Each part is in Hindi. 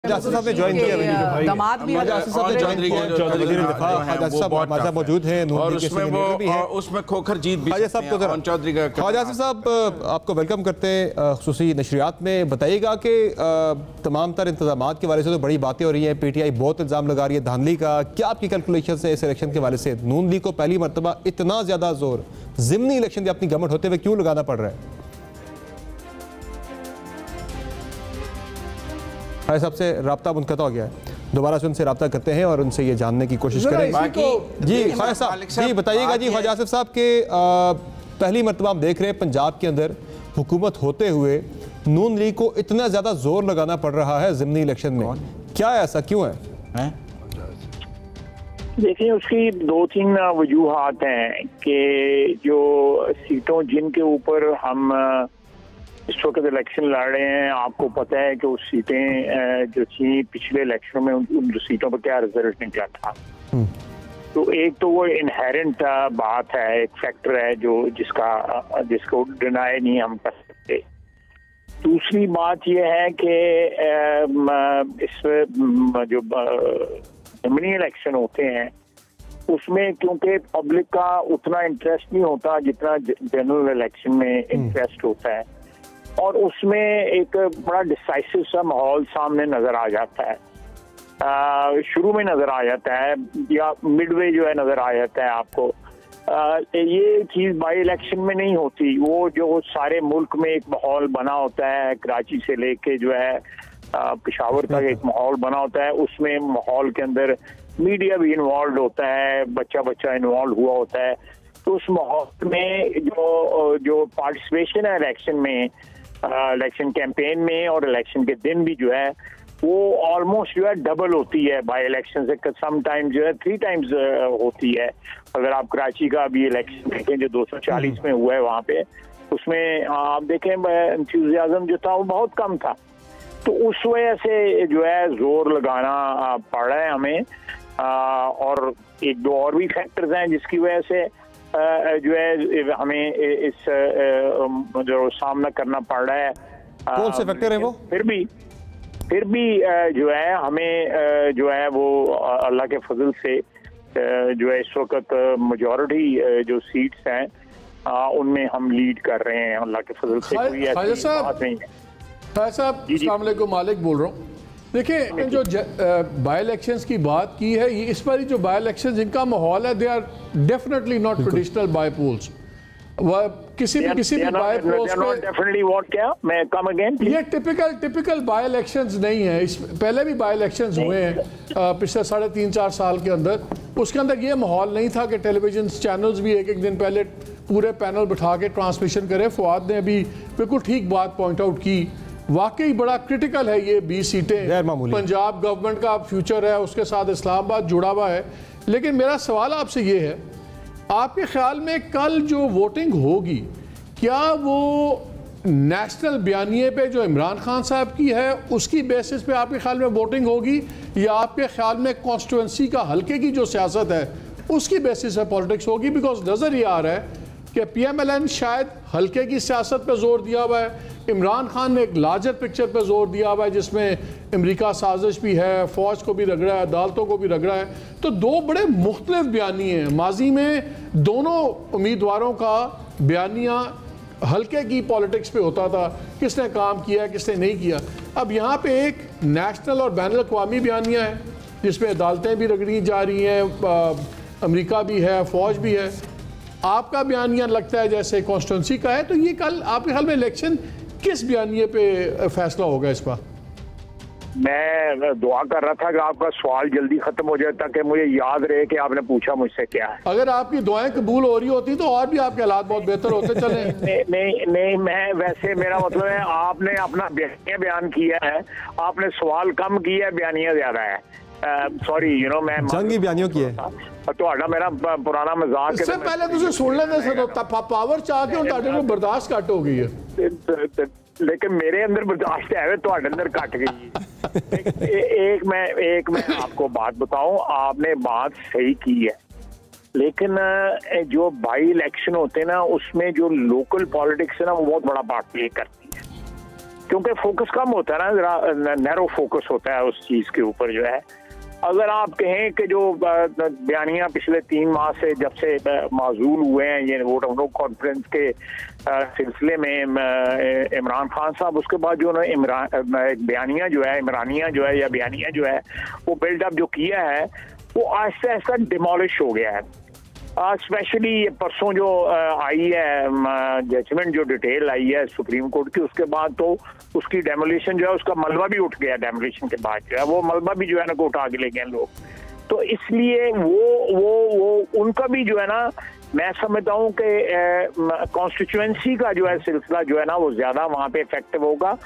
जासिर साहब ने ज्वाइन किया, दामाद भी जासिर साहब ने ज्वाइन किया, वज़ीर दिफा ख्वाजा साहब हमारे साथ मौजूद हैं, और उसमें खोखर जीत भी ख्वाजा साहब को चौधरी का ख्वाजा साहब आपको वेलकम करते हैं खुसूसी नशरियात में। बताइएगा कि तमाम तर इंतजामात के वाले से तो बड़ी बातें हो रही हैं, पीटीआई बहुत इल्ज़ाम लगा रही है धांधली का, क्या आपकी कैलकुलेशन है इस इलेक्शन के वाले से? नून लीग को पहली मरतबा इतना ज़्यादा जोर ज़िमनी इलेक्शन की अपनी गवर्नमेंट होते हुए क्यों लगाना पड़ रहा है? साहब से रब्ता मुनक़ता हो गया है, दोबारा से उनसे रब्ता करते हैं और उनसे ये जानने की कोशिश करें। जी ख्वाजा साहब जी बताइएगा जी, ख्वाजा आसिफ साहब के पहली मरतबा हम देख रहे हैं पंजाब के अंदर हुकूमत होते हुए नून लीग को इतना ज़्यादा जोर लगाना पड़ रहा है ज़िमनी इलेक्शन में, क्या ऐसा क्यों है? देखिए उसकी दो तीन वजूहात हैं कि जो सीटों जिनके ऊपर हम इस वक्त इलेक्शन लड़ रहे हैं, आपको पता है कि उस सीटें जो थी पिछले इलेक्शन में उन सीटों पर क्या रिजल्ट निकला था। तो एक तो वो इनहेरेंट बात है, एक फैक्टर है जो जिसको डिनाई नहीं हम कर सकते। दूसरी बात यह है कि इस जो ज़िमनी इलेक्शन होते हैं उसमें क्योंकि पब्लिक का उतना इंटरेस्ट नहीं होता जितना जनरल इलेक्शन में इंटरेस्ट होता है, और उसमें एक बड़ा डिसाइसिव सा माहौल सामने नजर आ जाता है, शुरू में नजर आ जाता है या मिडवे जो है नजर आ जाता है आपको। ये चीज बाई इलेक्शन में नहीं होती, वो जो सारे मुल्क में एक माहौल बना होता है, कराची से लेके जो है पेशावर तक एक माहौल बना होता है, उसमें माहौल के अंदर मीडिया भी इन्वॉल्व होता है, बच्चा इन्वॉल्व हुआ होता है। तो उस माहौल में जो पार्टिसिपेशन है इलेक्शन में, इलेक्शन कैंपेन में और इलेक्शन के दिन भी जो है वो ऑलमोस्ट जो है डबल होती है बाई इलेक्शन से, सम टाइम्स जो है 3 टाइम्स होती है। अगर आप कराची का अभी इलेक्शन देखें जो 240 में हुआ है वहाँ पे, उसमें आप देखें एंथुसियाज्म जो था वो बहुत कम था। तो उस वजह से जो है जोर लगाना पड़ रहा है हमें, और एक दो और भी फैक्टर्स हैं जिसकी वजह से जो है हमें इस जो सामना करना पड़ रहा है। कौन से फैक्टर है वो? फिर भी जो है हमें जो है वो अल्लाह के फजल से जो है इस वक्त मेजॉरिटी जो सीट्स हैं उनमें हम लीड कर रहे हैं अल्लाह के फजल से, कोई ऐसी बात नहीं है। साहब अस्सलाम वालेकुम, मालिक बोल रहा हूँ। देखिए जो बाई इलेक्शंस की बात की है, ये इस बार जो बाई इलेक्शंस इनका माहौल है, they are definitely not traditional by polls. किसी भी बाई पोल्स में ये टिपिकल बाई इलेक्शंस नहीं है। पहले भी बाई इलेक्शंस हुए हैं पिछले 3.5-4 साल के अंदर, उसके अंदर ये माहौल नहीं था कि टेलीविजन चैनल्स भी एक दिन पहले पूरे पैनल बिठा के ट्रांसमिशन करें। फवाद ने अभी बिल्कुल ठीक बात पॉइंट आउट की, वाकई बड़ा क्रिटिकल है ये 20 सीटें, पंजाब गवर्नमेंट का फ्यूचर है, उसके साथ इस्लामाबाद जुड़ा हुआ है। लेकिन मेरा सवाल आपसे ये है, आपके ख्याल में कल जो वोटिंग होगी क्या वो नेशनल बयानिए पे जो इमरान खान साहब की है उसकी बेसिस पे आपके ख्याल में वोटिंग होगी, या आपके ख्याल में कॉन्स्टिट्यूंसी का हल्के की जो सियासत है उसकी बेसिस पे पॉलिटिक्स होगी? बिकॉज नज़र ये आ रहा है कि PMLN शायद हल्के की सियासत पे जोर दिया हुआ है, इमरान खान ने एक लार्जर पिक्चर पे जोर दिया हुआ है जिसमें अमेरिका साजिश भी है, फ़ौज को भी रगड़ा है, अदालतों को भी रगड़ा है। तो दो बड़े मुख्तलिफ बयानिए हैं। माजी में दोनों उम्मीदवारों का बयानिया हल्के की पॉलिटिक्स पे होता था, किसने काम किया किसने नहीं किया। अब यहाँ पे एक नेशनल और बैनुल अक़वामी बयानिया है जिसमें अदालतें भी रगड़ी जा रही हैं, अमेरिका भी है, फ़ौज भी है। आपका बयानिया लगता है जैसे कॉन्स्टिट्यूंसी का है, तो ये कल आपके ख्याल में इलेक्शन किस बयानिए पे फैसला होगा इस पर? मैं दुआ कर रहा था कि आपका सवाल जल्दी खत्म हो जाए ताकि मुझे याद रहे कि आपने पूछा मुझसे क्या है। अगर आपकी दुआएं कबूल हो रही होती तो और भी आपके हालात बहुत बेहतर होते चले। नहीं, मैं वैसे मेरा मतलब है आपने अपना बयान किया है, आपने सवाल कम किया है, बयानिया ज्यादा है। सॉरी मैं जंगी बयानियों की है तो मेरा पुराना मजाक। इससे पहले तुझे सुन लेने से पावर चाह के उन बर्दाश्त घट हो गई है, लेकिन मेरे अंदर बर्दाश्त है तो अंदर कट गई। एक मैं आपको बात बताऊं, आपने बात सही की है, लेकिन जो बाई इलेक्शन होते हैं ना उसमें जो लोकल पॉलिटिक्स है ना वो बहुत बड़ा पार्ट प्ले करती है। क्योंकि फोकस कम होता है ना, जरा नैरो फोकस होता है उस चीज़ के ऊपर जो है। अगर आप कहें कि जो बयानियाँ पिछले 3 माह से जब से माजूल हुए हैं ये वोट ऑफ नो कॉन्फ्रेंस के सिलसिले में इमरान खान साहब, उसके बाद जो बयानियाँ जो है इमरानियाँ जो है या बयानियाँ जो है वो बिल्डअप जो किया है वो आहिस्ता आहिस्ता डिमोलिश हो गया है। स्पेशली ये परसों जो आई है जजमेंट जो डिटेल आई है सुप्रीम कोर्ट की, उसके बाद तो उसकी डेमोलिशन जो है उसका मलबा भी उठ गया। डेमोलिशन के बाद जो है वो मलबा भी जो है ना को उठा के ले गए लोग। तो इसलिए वो उनका भी जो है ना, मैं समझता हूँ कि कॉन्स्टिट्यूएंसी का जो है सिलसिला जो है ना वो ज़्यादा वहाँ पे इफेक्टिव होगा।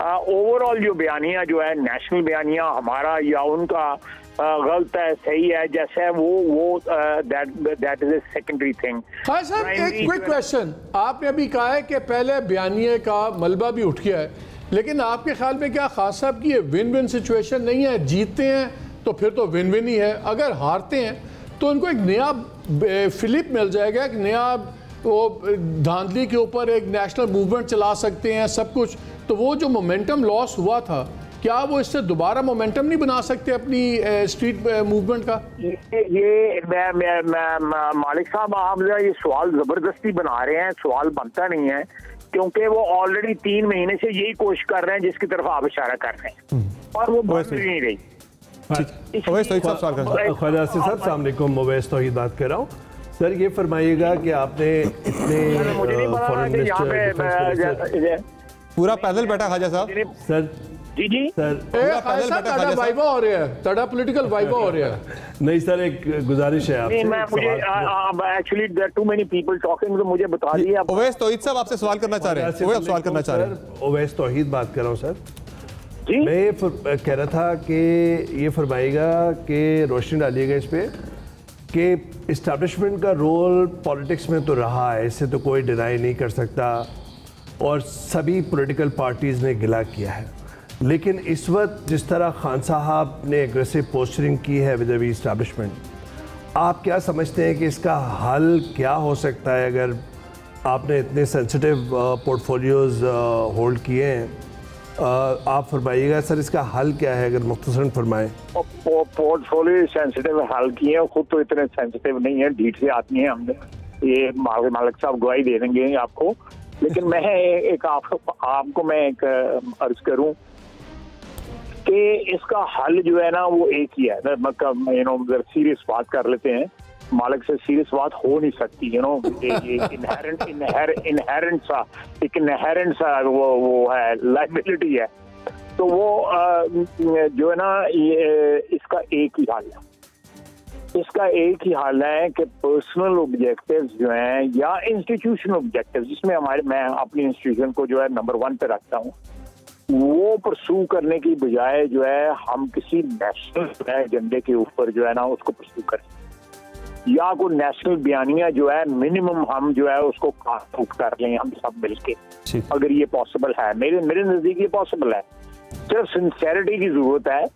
ओवरऑल जो बयानियाँ जो है नेशनल बयानियाँ हमारा या उनका गलत है सही है जैसे वो that is a secondary thing. हाँ सर, एक क्विक क्वेश्चन, आपने अभी कहा है कि पहले बयानिए का मलबा भी उठ गया है, लेकिन आपके ख्याल में क्या खास साहब की ये विन विन सिचुएशन नहीं है? जीतते हैं तो फिर तो विन विन ही है, अगर हारते हैं तो उनको एक नया फिलिप मिल जाएगा, एक नया वो धांधली के ऊपर एक नेशनल मूवमेंट चला सकते हैं सब कुछ। तो वो जो मोमेंटम लॉस हुआ था, क्या वो इससे दोबारा मोमेंटम नहीं बना सकते अपनी स्ट्रीट मूवमेंट का? ये मालिक साहब आप ये सवाल जबरदस्ती बना रहे हैं, सवाल बनता नहीं है, क्योंकि वो ऑलरेडी 3 महीने से यही कोशिश कर रहे हैं जिसकी तरफ आप इशारा कर रहे हैं और वो बन नहीं रही। ख्वाजा आसिफ साहब अस्सलाम वालेकुम, ओवैस तौहीद बात कर रहा हूँ। सर ये फरमाइएगा कि आपने इतने फॉरेन मिनिस्टर पूरा पैनल बैठा ख्वाजा साहब। सर जी जी सर वाइवा हो रहा है, तड़ा पॉलिटिकल वाइवा हो रहा है। नहीं सर, एक गुजारिश है आपसे। मुझे actually there too many people talking, तो मुझे बता दिए। ओवैस तौहीद साहब आपसे सवाल करना चाह रहे हैं। वो सवाल करना चाह रहे हैं। ओवैस तौहीद बात कर रहा हूँ सर जी। मैं ये कह रहा था कि ये फरमाइएगा कि रोशनी डालिएगा इस पे कि इस्टेब्लिशमेंट का रोल पॉलिटिक्स में तो रहा है, इससे तो कोई डिनाई नहीं कर सकता और सभी पॉलिटिकल पार्टीज़ ने गिला किया है, लेकिन इस वक्त जिस तरह खान साहब ने एग्रेसिव पोस्टरिंग की है विद द इस्टेब्लिशमेंट, आप क्या समझते हैं कि इसका हल क्या हो सकता है? अगर आपने इतने सेंसिटिव पोर्टफोलियोज़ होल्ड किए हैं, आप फरमाइएगा सर इसका हल क्या है, अगर मुख्तसरन फरमाएं। पोर्टफोलियो सेंसिटिव हल किए हैं, खुद तो इतने सेंसिटिव नहीं है, ढीठ से आती हैं हमने, ये मालिक साहब गवाही दे देंगे आपको। लेकिन मैं एक आपको मैं एक अर्ज करूं कि इसका हल जो है ना वो एक ही है। सीरियस बात कर लेते हैं, मालिक से सीरियस बात हो नहीं सकती, इनहेरेंट सा वो है, लायबिलिटी है। तो वो जो है ना ये इसका एक ही हल है, इसका एक ही हाल है कि पर्सनल ऑब्जेक्टिव्स जो हैं या इंस्टीट्यूशनल ऑब्जेक्टिव्स, जिसमें मैं अपनी इंस्टीट्यूशन को जो है नंबर 1 पे रखता हूँ, वो परसू करने की बजाय जो है हम किसी नेशनल एजेंडे के ऊपर जो है ना उसको परसू करें, या कोई नेशनल बयानिया जो है मिनिमम हम जो है उसको काट कर लें हम सब मिलके, अगर ये पॉसिबल है। मेरे नजदीक ये पॉसिबल है, सिर्फ सिंसेरिटी की जरूरत है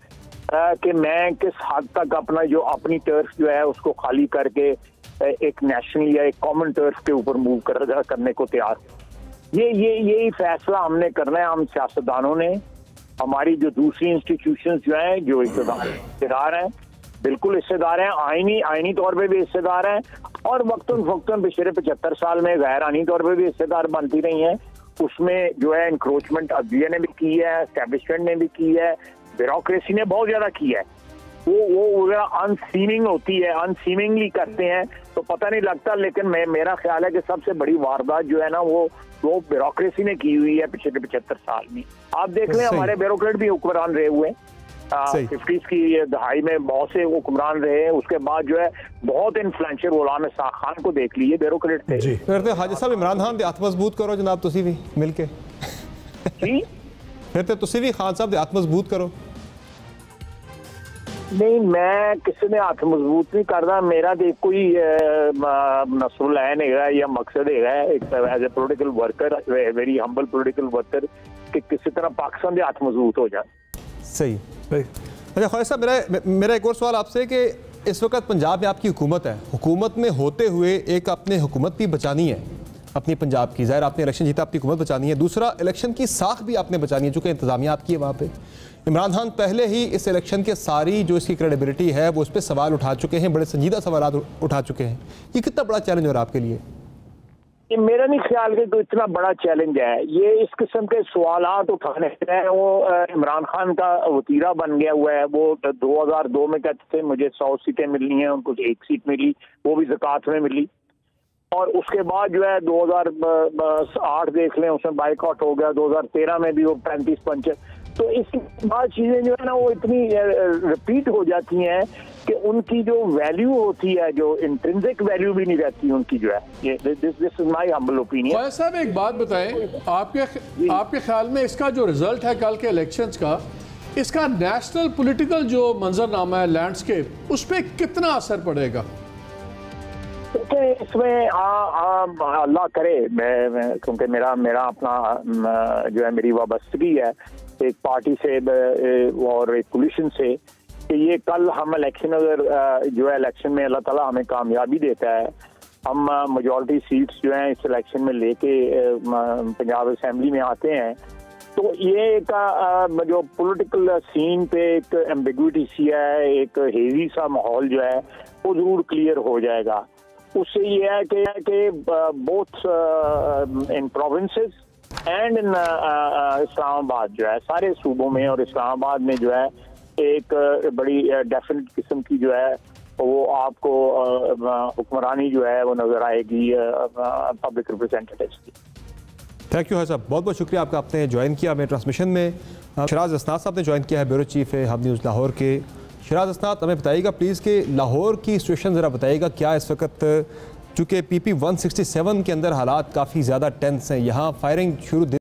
कि मैं किस हद तक अपना जो अपनी टर्फ जो है उसको खाली करके एक नेशनल या एक कॉमन टर्फ के ऊपर मूव करने को तैयार हूँ। यही फैसला हमने करना है, हम सियासतदानों ने, हमारी जो दूसरी इंस्टीट्यूशंस जो हैं जो हिस्सेदार हैं, बिल्कुल हिस्सेदार हैं, आईनी तौर पे भी हिस्सेदार हैं, और वक्तन फक्तन पिछले 75 साल में गैर आईनी तौर पे भी हिस्सेदार बनती रही हैं। उसमें जो है इंक्रोचमेंट अदलिया ने भी की है, एस्टेब्लिशमेंट ने भी की है, ब्यूरोक्रेसी ने बहुत ज्यादा की है। वो अनसीमिंग होती है, अनसीमिंगली करते हैं तो पता नहीं लगता, लेकिन मेरा ख्याल है कि सबसे बड़ी वारदात जो है ना वो ब्यूरोक्रेसी ने की हुई है पिछले 75 साल में। आप देख लें हमारे ब्यूरोक्रेट भी हुक्मरान रहे हुए, 50s की दहाई में बहुत से हुक्मरान रहे, उसके बाद जो है बहुत इन्फ्लुएंशियल गुलाम इसाक खान को देख लीजिए, ब्यूरोक्रेट थे। फिर तो हाजी साहब इमरान खान दे हथ मजबूत करो जनाब, तुसी भी मिलके जी फिर तो तुसी भी खान साहब दे हथ मजबूत करो। नहीं, मैं किसी ने हाथ मजबूत नहीं करता, मेरा तो कोई नसरुलैन है या मकसद है as a political worker, very humble political worker, कि किसी तरह पाकिस्तान के हाथ मजबूत हो जाए। सही। अच्छा ख्वाजा साहब, मेरा एक और सवाल आपसे कि इस वक्त पंजाब में आपकी हुकूमत है, हुकूमत में होते हुए एक अपने हुकूमत भी बचानी है, अपनी पंजाब की? ज़ाहिर आपने इलेक्शन जीता, अपनी हुकूमत बचानी है, दूसरा इलेक्शन की साख भी आपने बचानी है, चूँकि इंतजामिया आपकी है वहाँ पे। इमरान खान पहले ही इस इलेक्शन के सारी जो इसकी क्रेडिबिलिटी है वो उस पर सवाल उठा चुके हैं, बड़े संजीदा सवाल उठा चुके हैं। ये कितना बड़ा चैलेंज हो रहा है आपके लिए? ये मेरा नहीं ख्याल कि कोई इतना बड़ा चैलेंज है। ये इस किस्म के सवालात उठाने से वो इमरान खान का वतीरा बन गया हुआ है। वो 2002 में कहते थे मुझे 100 सीटें मिलनी हैं, उनको 1 सीट मिली, वो भी ज़कात में मिली। और उसके बाद जो है 2008 देख लें, उसमें बाइकआउट हो गया। 2013 में भी वो 35 पंच। तो इस बाद चीज़ें जो है ना वो इतनी रिपीट हो जाती हैं कि उनकी जो वैल्यू होती है, जो इंट्रिंसिक वैल्यू भी नहीं रहती उनकी जो है। ये this is my humble opinion. Faiz साहब एक बात बताएं, आपके ख्याल में इसका जो रिजल्ट है कल के इलेक्शंस का, इसका नेशनल पॉलिटिकल जो मंजरनामा है, लैंडस्केप, उस पर कितना असर पड़ेगा? इसमें अल्लाह करे, मैं क्योंकि मेरा अपना जो है मेरी वाबस्तगी है एक पार्टी से और एक कोलिशन से, कि ये कल हम इलेक्शन अगर जो है इलेक्शन में अल्लाह ताला हमें कामयाबी देता है, हम मेजॉरिटी सीट्स जो हैं इस इलेक्शन में लेके पंजाब असेंबली में आते हैं, तो ये एक जो पॉलिटिकल सीन पे एक एम्बिग्विटी सी है, एक हेवी सा माहौल जो है वो जरूर क्लियर हो जाएगा। उससे ये है कि both in provinces and in Islamabad जो है, सारे सूबों में और इस्लामाबाद में जो है एक बड़ी डेफिनेट किस्म की जो है वो आपको हुक्मरानी जो है वो नजर आएगी पब्लिक रिप्रेजेंटेटिव्स की। थैंक यू साहब, बहुत बहुत शुक्रिया आपका, आपने ज्वाइन किया हमें ट्रांसमिशन में। शराज असनाद साहब ने ज्वाइन किया है, ब्यूरो चीफ है हब न्यूज़ लाहौर के। शराज असनाद, हमें बताइएगा प्लीज़ कि लाहौर की सिचुएशन ज़रा बताइएगा, क्या इस वक्त, चूँकि PP 167 के अंदर हालात काफ़ी ज़्यादा टेंस हैं, यहाँ फायरिंग शुरू